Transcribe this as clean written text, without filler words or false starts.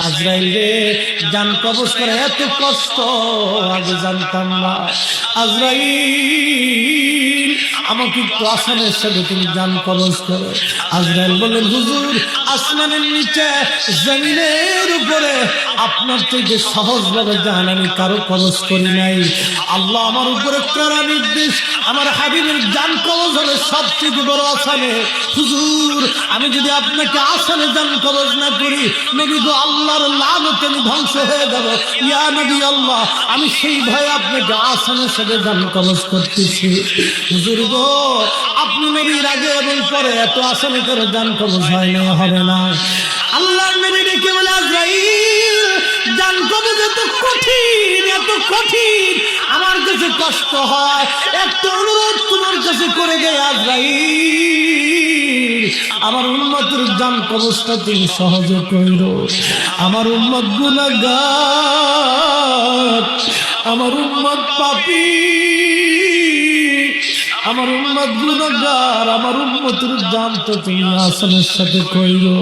আজরাইল রে, জান কবজ করে এত কষ্ট আগে জানতাম না। আজরাইল, আমাকে একটু আসমানের সাথে তুমি জান কবজ করো। আজরাইল বললেন, হুজুর, আসমানের নিচে জমিনের উপরে আপনার থেকে সহজভাবে জান আমি কারো কবজ করি নাই। আল্লাহ আমার উপরে কড়া নির্দেশ, আমার হাবিবের জান কবজ হলে সবচেয়ে বড় আসানে। হুজুর, আমি যদি আপনাকে আসানে জান কবজ না করি, নবী গো, আল্লাহর লানতে আমি ধ্বংস হয়ে যাব। ইয়া নবী আল্লাহ, আমি সেই ভয়ে আপনাকে আসানের সাথে জান কবজ করতেছি। হুজুর গো, আপনি নবীর আগে এবং পরে এত আসানে করে জান কবজ হয় না, হবে না। আল্লাহর নবী ডেকে বলে, আজরাইল, জান কবজ এত কঠিন, এত কঠিন, আমার কাছে কষ্ট হয়। একটা অনুরোধ তোমার কাছে করে দেয় আজরাইল, আমার উম্মতের জান কবজটা তুমি সহজে কইরো। আমার উম্মত গুনাহগার, আমার উম্মত পাপী, আমার উম্মত গুনাহগার, আমার উম্মতের জান তো তুমি আসমানের সাথে কইরো।